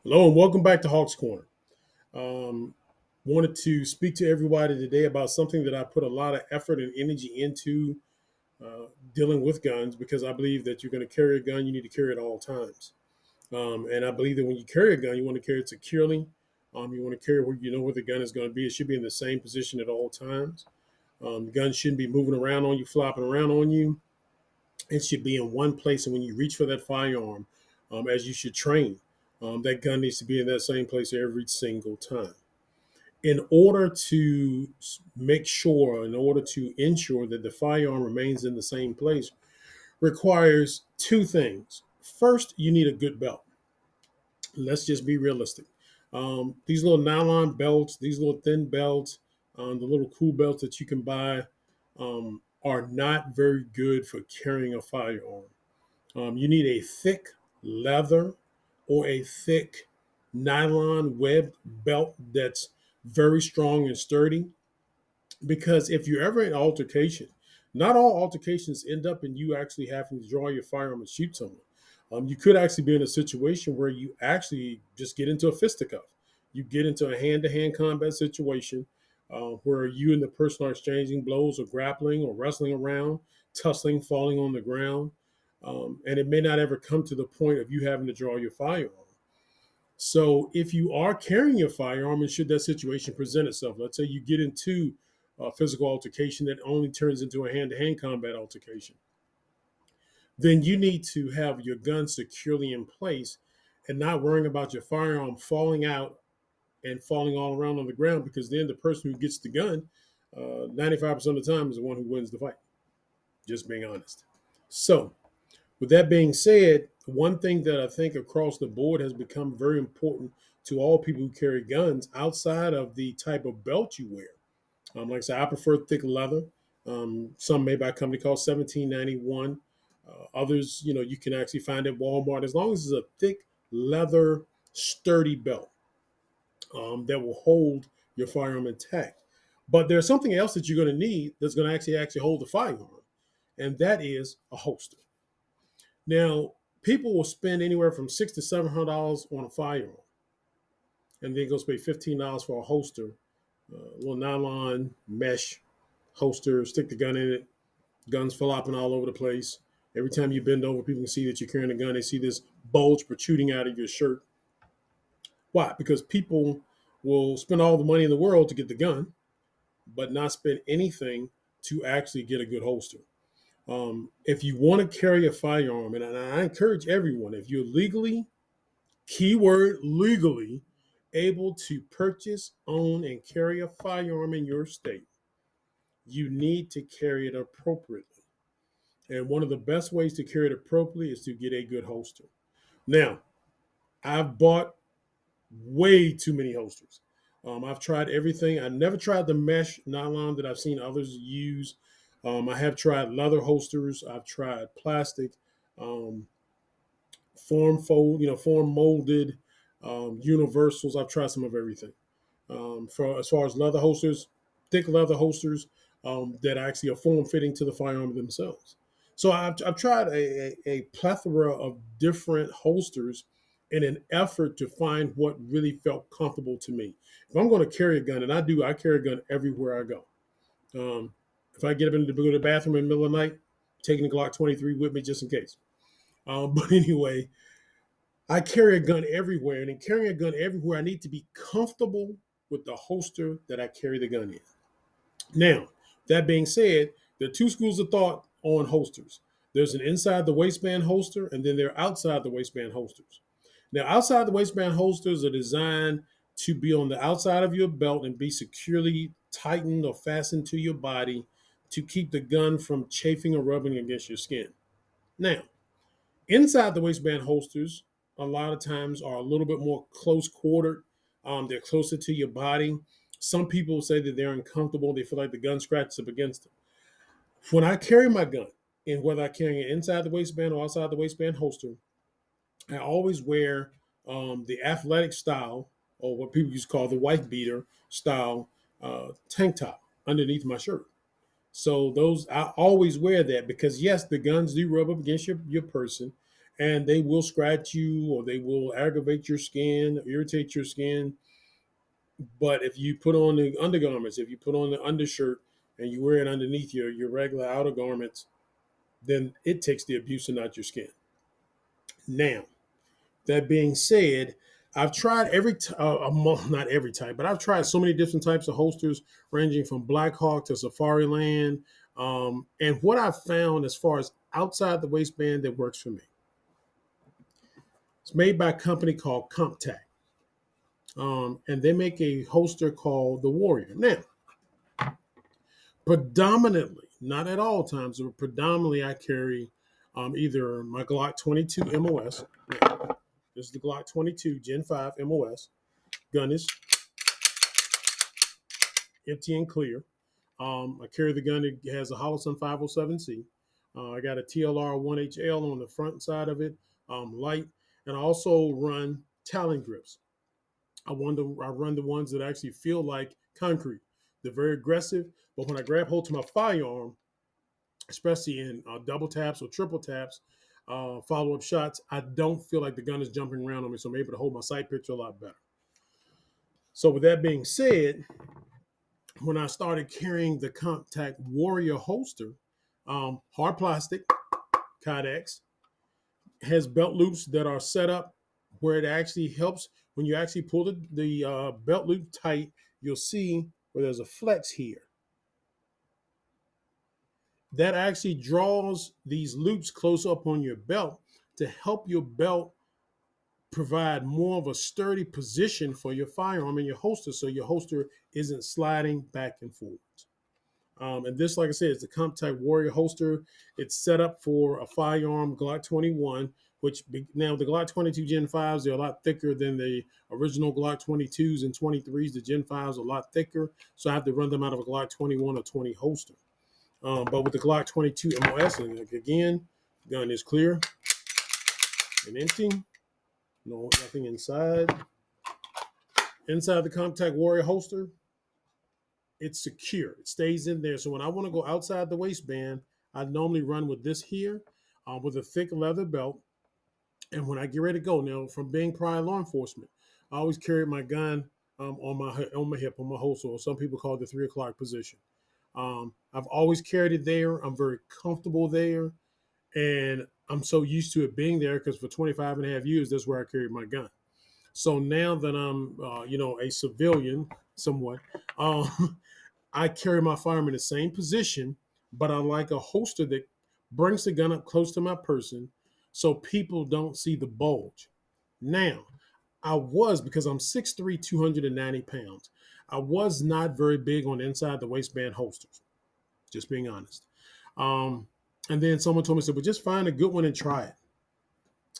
Hello and welcome back to Hawks Corner. Um, Wanted to speak to everybody today about something that I put a lot of effort and energy into dealing with guns because I believe that you're going to carry a gun, you need to carry it at all times. And I believe that when you carry a gun, you want to carry it securely. You want to carry where you know where the gun is going to be. It should be in the same position at all times. The gun shouldn't be moving around on you, flopping around on you. It should be in one place. And when you reach for that firearm, as you should train, that gun needs to be in that same place every single time. In order to make sure, in order to ensure that the firearm remains in the same place, requires two things. First, you need a good belt. Let's just be realistic. These little nylon belts, these little thin belts, the little cool belts that you can buy are not very good for carrying a firearm. You need a thick leather or a thick nylon webbed belt that's very strong and sturdy. Because if you're ever in an altercation, not all altercations end up in you actually having to draw your firearm and shoot someone. You could actually be in a situation where you actually just get into a fisticuff. You get into a hand to hand combat situation where you and the person are exchanging blows or grappling or wrestling around, tussling, falling on the ground. And it may not ever come to the point of you having to draw your firearm. So if you are carrying your firearm and should that situation present itself, let's say you get into a physical altercation that only turns into a hand-to-hand combat altercation, then you need to have your gun securely in place and not worrying about your firearm falling out and falling all around on the ground, because then the person who gets the gun 95% of the time is the one who wins the fight, just being honest. So with that being said, one thing that I think across the board has become very important to all people who carry guns outside of the type of belt you wear. Like I said, I prefer thick leather. Some made by a company called 1791. Others, you can actually find at Walmart, as long as it's a thick leather, sturdy belt that will hold your firearm intact. But there's something else that you're going to need that's going to actually hold the firearm, and that is a holster. Now, people will spend anywhere from $600 to $700 on a firearm, and then go spend $15 for a holster, a little nylon mesh holster. Stick the gun in it. Guns flopping all over the place. Every time you bend over, people can see that you're carrying a gun. They see this bulge protruding out of your shirt. Why? Because people will spend all the money in the world to get the gun, but not spend anything to actually get a good holster. If you want to carry a firearm, and I encourage everyone, if you're legally, keyword legally, able to purchase, own, and carry a firearm in your state, you need to carry it appropriately. And one of the best ways to carry it appropriately is to get a good holster. Now, I've bought way too many holsters. I've tried everything. I never tried the mesh nylon that I've seen others use. I have tried leather holsters. I've tried plastic, um, form molded, universals. I've tried some of everything. For as far as leather holsters, thick leather holsters that actually are form fitting to the firearm themselves. So I've tried a plethora of different holsters in an effort to find what really felt comfortable to me. If I'm going to carry a gun, and I carry a gun everywhere I go. If I get up to go to the bathroom in the middle of the night, taking the Glock 23 with me just in case. But anyway, I carry a gun everywhere, and in carrying a gun everywhere, I need to be comfortable with the holster that I carry the gun in. Now, that being said, there are two schools of thought on holsters. There's an inside the waistband holster, and then there are outside the waistband holsters. Now, outside the waistband holsters are designed to be on the outside of your belt and be securely tightened or fastened to your body to keep the gun from chafing or rubbing against your skin. Now, inside the waistband holsters, a lot of times are a little bit more close quartered. They're closer to your body. Some people say that they're uncomfortable. They feel like the gun scratches up against them. When I carry my gun, and whether I carry it inside the waistband or outside the waistband holster, I always wear the athletic style, or what people used to call the wife beater style tank top underneath my shirt. So those I always wear that because yes, the guns do rub up against your person, and they will scratch you or they will aggravate your skin, irritate your skin. But if you put on the undergarments, if you put on the undershirt and you wear it underneath your regular outer garments, then it takes the abuse out your skin. Now, that being said, I've tried not every type, but I've tried so many different types of holsters, ranging from Black Hawk to Safari Land. And what I've found as far as outside the waistband that works for me, it's made by a company called Clipchamp. And they make a holster called the Warrior. Now, predominantly, not at all times, but predominantly I carry either my Glock 22 MOS. Now, this is the Glock 22 Gen 5 MOS. Gun is empty and clear. I carry the gun. It has a Holosun 507C. I got a TLR 1HL on the front side of it, light, and I also run Talon grips. I run the ones that actually feel like concrete. They're very aggressive, but when I grab hold to my firearm, especially in double taps or triple taps, follow-up shots, I don't feel like the gun is jumping around on me, so I'm able to hold my sight picture a lot better. So with that being said, when I started carrying the Compact Warrior holster, hard plastic, Kydex, has belt loops that are set up where it actually helps when you actually pull the belt loop tight. You'll see where there's a flex here. That actually draws these loops close up on your belt to help your belt provide more of a sturdy position for your firearm and your holster, so your holster isn't sliding back and forth. And this, like I said, is the Compact Warrior holster. It's set up for a firearm Glock 21, which now the Glock 22 Gen 5s, they're a lot thicker than the original Glock 22s and 23s. The Gen 5s are a lot thicker, so I have to run them out of a Glock 21 or 20 holster. But with the Glock 22 MOS, and again, gun is clear and empty. Nothing inside. Inside the Compact Warrior holster, it's secure. It stays in there. So when I want to go outside the waistband, I normally run with this here, with a thick leather belt. And when I get ready to go, now from being prior law enforcement, I always carry my gun on my hip, on my holster. Or some people call it the 3 o'clock position. I've always carried it there. I'm very comfortable there. And I'm so used to it being there because for 25 and a half years, that's where I carried my gun. So now that I'm, a civilian somewhat, I carry my firearm in the same position, but I like a holster that brings the gun up close to my person so people don't see the bulge. Now, because I'm 6'3", 290 pounds, I was not very big on inside the waistband holsters, just being honest. And then someone told me, said, well, just find a good one and try it.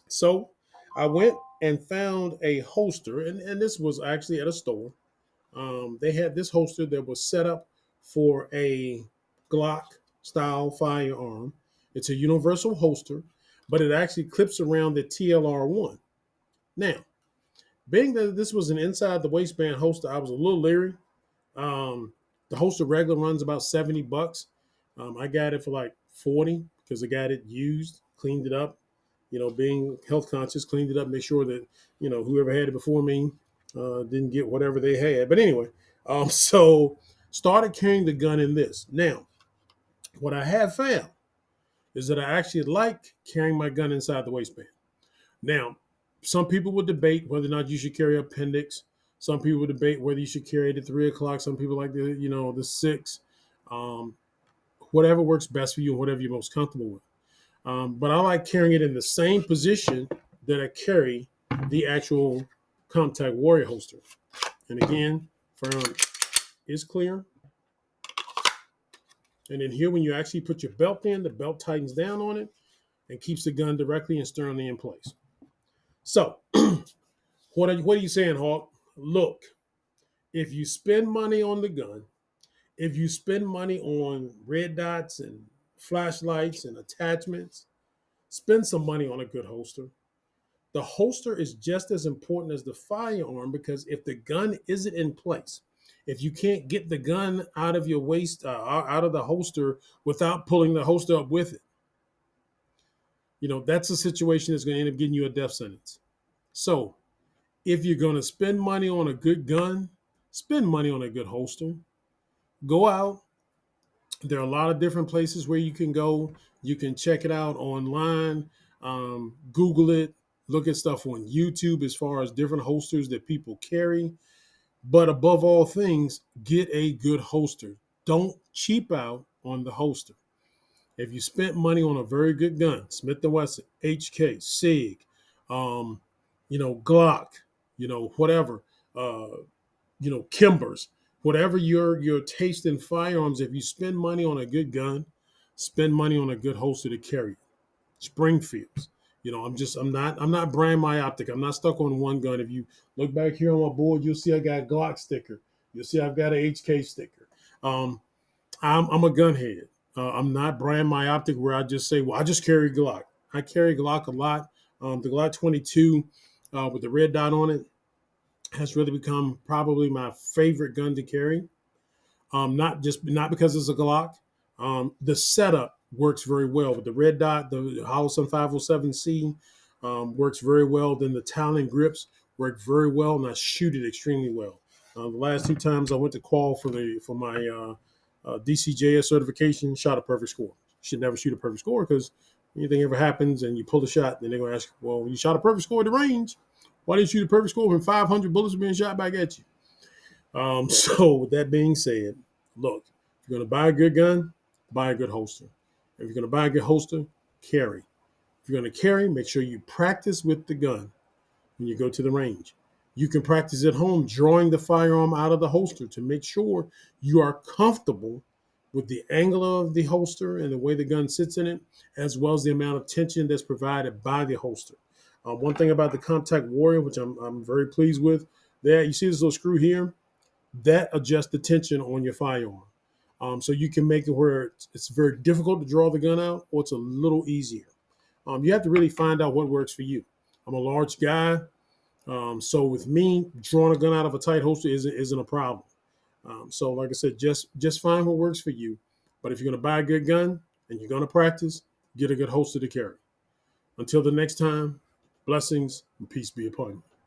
So I went and found a holster, and this was actually at a store. They had this holster that was set up for a Glock style firearm. It's a universal holster, but it actually clips around the TLR1. Now, being that this was an inside the waistband holster, I was a little leery. The holster regular runs about $70. I got it for like 40 because I got it used, cleaned it up. Being health conscious, cleaned it up, make sure that whoever had it before me didn't get whatever they had. But anyway, so started carrying the gun in this. Now, what I have found is that I actually like carrying my gun inside the waistband. Now, some people would debate whether or not you should carry appendix. Some people would debate whether you should carry it at 3 o'clock. Some people like the 6. Whatever works best for you and whatever you're most comfortable with. But I like carrying it in the same position that I carry the actual Compact Warrior holster. And again, firearm is clear. And then here, when you actually put your belt in, the belt tightens down on it and keeps the gun directly and sternly in place. So, what are you saying, Hawk? Look, if you spend money on the gun, if you spend money on red dots and flashlights and attachments, spend some money on a good holster. The holster is just as important as the firearm because if the gun isn't in place, if you can't get the gun out of your waist, out of the holster without pulling the holster up with it, That's a situation that's going to end up getting you a death sentence. So if you're going to spend money on a good gun, spend money on a good holster. Go out. There are a lot of different places where you can go. You can check it out online, Google it, look at stuff on YouTube as far as different holsters that people carry. But above all things, get a good holster. Don't cheap out on the holster. If you spent money on a very good gun, Smith & Wesson, HK, SIG, um, Glock, whatever, uh, Kimbers, whatever your taste in firearms, if you spend money on a good gun, spend money on a good holster to carry. Springfields. I'm not brand myopic. I'm not stuck on one gun. If you look back here on my board, you'll see I got a Glock sticker. You'll see I've got an HK sticker. Um, I'm a gunhead. I'm not brand myopic where I just say, well, I just carry Glock. I carry Glock a lot. The Glock 22 with the red dot on it has really become probably my favorite gun to carry. Not because it's a Glock. The setup works very well with the red dot. The Holosun 507C works very well. Then the Talon grips work very well, and I shoot it extremely well. The last two times I went to qual for my DCJS certification, shot a perfect score. Should never shoot a perfect score because anything ever happens and you pull a shot, then they're gonna ask, well, you shot a perfect score at the range. Why didn't you shoot a perfect score when 500 bullets are being shot back at you? So with that being said, look, if you're going to buy a good gun, buy a good holster. If you're going to buy a good holster, carry. If you're going to carry, make sure you practice with the gun when you go to the range. You can practice at home drawing the firearm out of the holster to make sure you are comfortable with the angle of the holster and the way the gun sits in it, as well as the amount of tension that's provided by the holster. One thing about the Compact Warrior, which I'm very pleased with, there you see this little screw here that adjusts the tension on your firearm. So you can make it where it's very difficult to draw the gun out, or it's a little easier. You have to really find out what works for you. I'm a large guy, so with me, drawing a gun out of a tight holster isn't a problem. So like I said, just find what works for you. But if you're going to buy a good gun and you're going to practice, get a good holster to carry. Until the next time, blessings and peace be upon you.